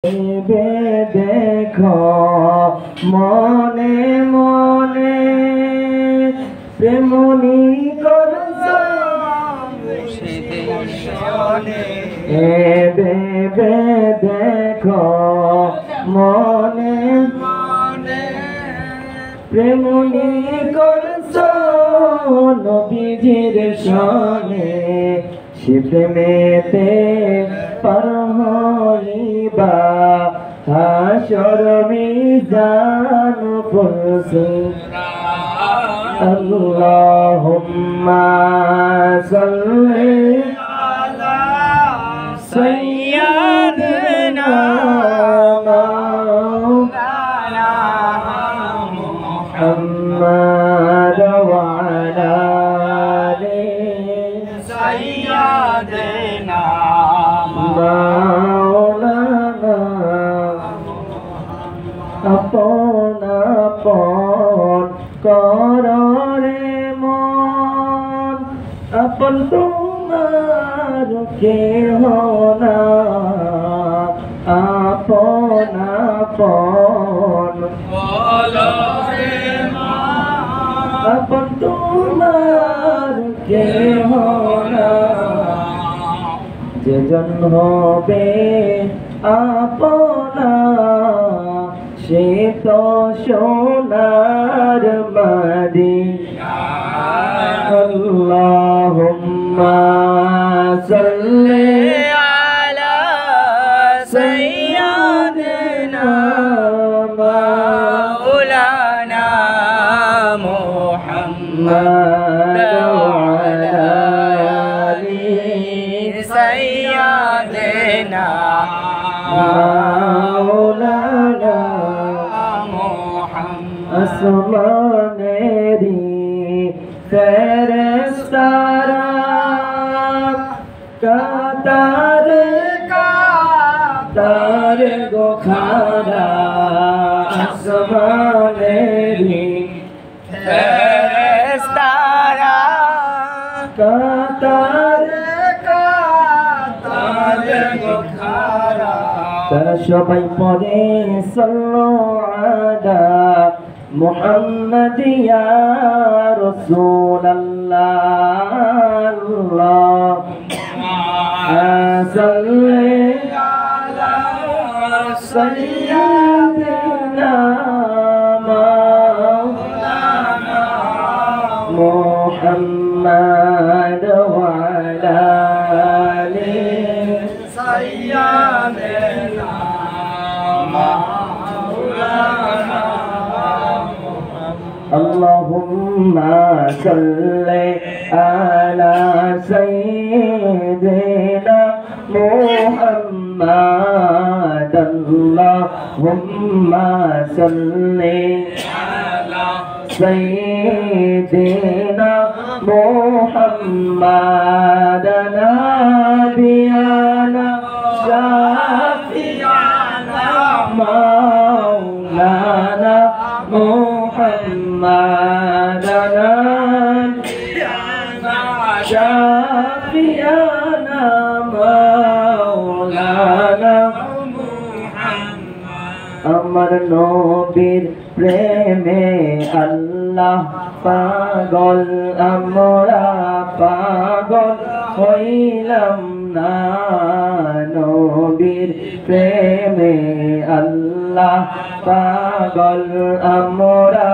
ভেবে দেখো মনে মনে প্রেমনি করছো ভেবে দেখো মনে মনে প্রেমনি করছো নবীজির সনে সে প্রেমেতে পার হইবা হাসর মিজান পুরসিরা আল্লাহুম্মা সাল্লি আলা সাইয়্যিদিনা মাওলানা মুহাম্মাদ ওয়া আলা আলি সাইয়্যিদিনা মাওলানা আপন আপন কররে মন আপন তোমার কেহ না আপন আপন কররে মন আপন তোমার কেহ না যেজন হবে আপনা সে তো সোনার মদিনা আল্লাহুম্মা সাল্লি আলা সাইয়্যিদিনা মাওলানা মুহাম্মাদ ওয়া আলা আলি সাইয়্যিদিনা মাওলানা আসমানেরি ফেরেশতারা কাতার কাতার গোখারা আসমানেরি ফেরেশতারা কাতার কাতার গোখারা তারা সবাই পড়ে সাল্লাল্লাহু আলা মুহাম্মাদ ইয়া রাসূলুল্লাহ আল্লাহুম্মা সাল্লি আলা সাইয়্যিদিনা মাওলানা মুহাম্মাদ ওয়া আলা আলি সাইয়্যিদিনা মাওলানা اللهم صل على سيدنا محمد اللهم صل على سيدنا محمد نبينا شفيعنا مولانا محمدنا شافينا مولانا আমার নবীর প্রেমে আল্লাহ পাগল আমরা পাগল হইলাম না নবীর প্রেমে আল্লাহ পাগল আমরা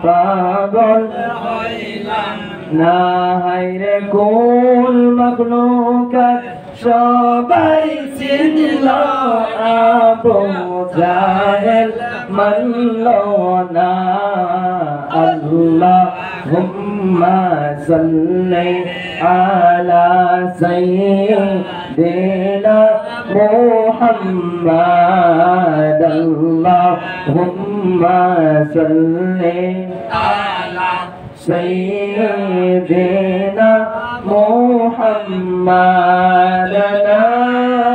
পাগল হইলাম না হায়রে কুল মাখলুকাত সবাই চিনল আবু জাহেল মানল না আল্লাহুম্মা সাল্লি আলা সাইয়্যিদিনা মুহাম্মাদ আল্লাহুম্মা সাল্লি আলা سيدنا محمد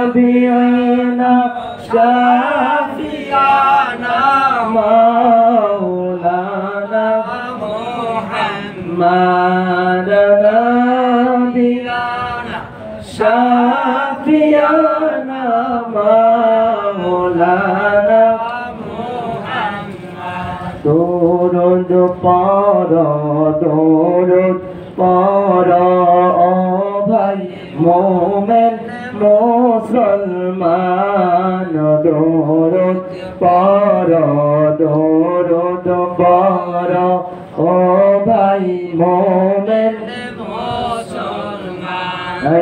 نبينا شافيعنا مولانا محمد نبينا شافيعنا مولانا মাওলানা দরুদ পড়ো দরুদ পড়ো ও ভাই মোমেন মুসলমান দরুদ পড়ো দরুদ পড়ো ও ভাই মোমেন মুসলমান এ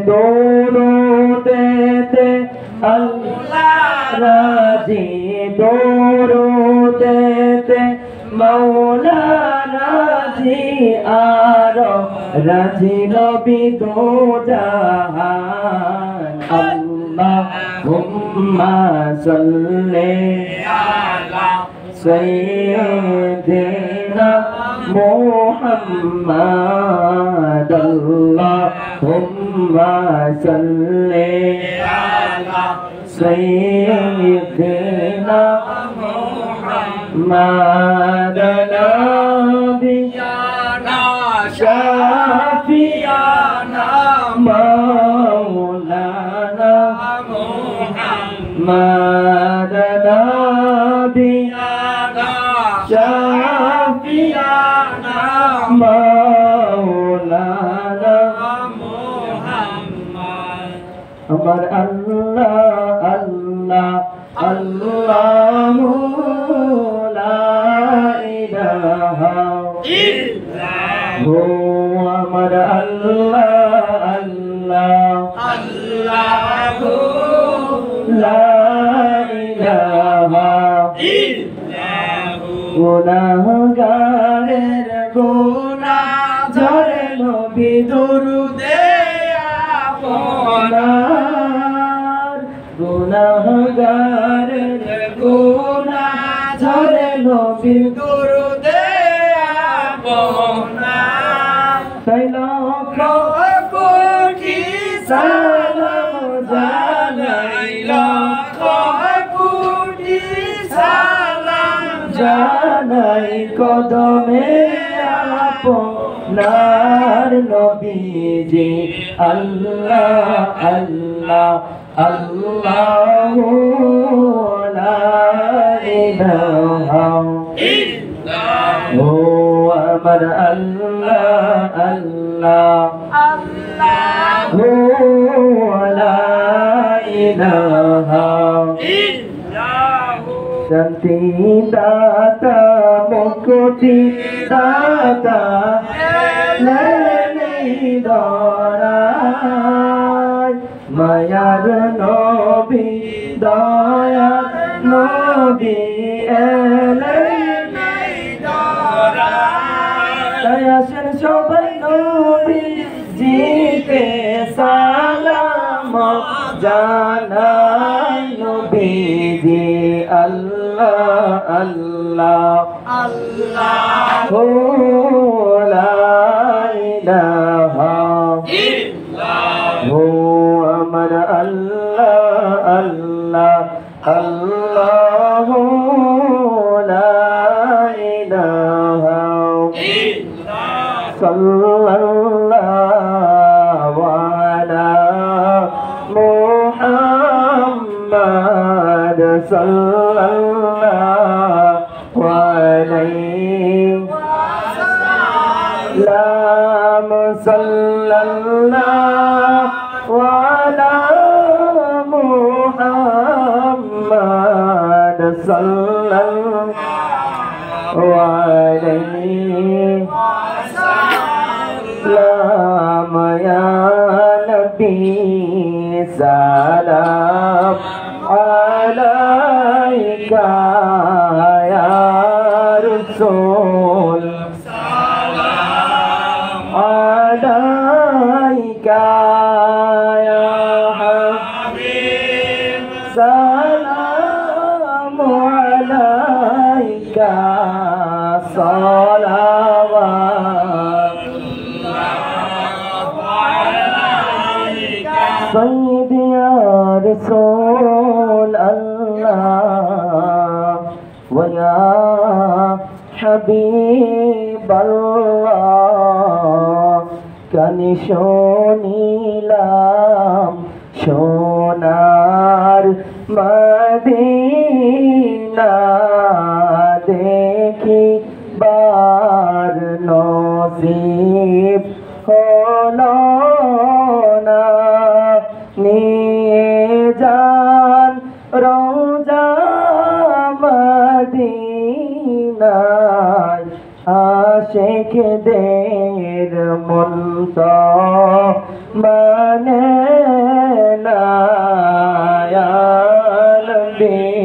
দরুদেতে আল্লাহ রাজি দরুদেতে মাওলা রাজি আর রাজি নবী দো জাহান আল্লাহুম্মা সাল্লি আলা সাইয়্যিদিনা মুহাম্মাদ আল্লাহুম্মা সাল্লি আলা সাইয়্যিদিনা মাদানা বিয়ানা শাফিয়ানা মাওলানা মাদানা বিয়ানা শাফিয়ানা মাওলানা মুহাম্মদ আমার আল্লাহ আল্লাহ আল্লাহু আমার আল্লাহ আল্লাহ আল্লাহু লা ইলাহা ইল্লাহু গুনাহগারের গুনাহ ঝরে নবী দরুদে আপনার গুনাহগারের গুনাহ ঝরে নবী দরুদে তাই লক্ষ কোটি সালাম জানাই লক্ষ কোটি সালাম জানাই কদমে আপনার নবীজি আল্লাহ আল্লাহ আল্লাহু লা ইলাহা ও আমার আল্লাহ আল্লাহ আল্লাহু লা ইলাহা ইল্লাহু শান্তি দাতা মুক্তি দাতা নেই দরাই মায়ার নবী দয়ার নবী এলে আসেন সবাই নবীজিকে সালাম জানাই নবীজি আল্লাহ আল্লাহ আল্লাহু লা ইলাহা ইল্লাহু আমার আল্লাহ আল্লাহ আল্লাহু লা ইলাহা সাল্লাল্লাহু আলা মুহাম্মাদ সাল্লাল্লাহু আলাইহি ওয়াসাল্লাম সাল্লাল্লাহু আলা মুহাম্মাদ সাল্লাল্লাহু আলাইহি সালাম ইয়া নবী সালাম আলাইকা ইয়া রাসূল সালাম আলাইকা ইয়া হাবিব সালাম আলাইকা سيدي يا رسول الله ويا حبيب الله كان شونيلام সোনার মদিনা দেখি বার নসিব হলো না। নিয়ে যান রওজা মদিনায় আশিকদের মন তো মানে না। ইয়া নবী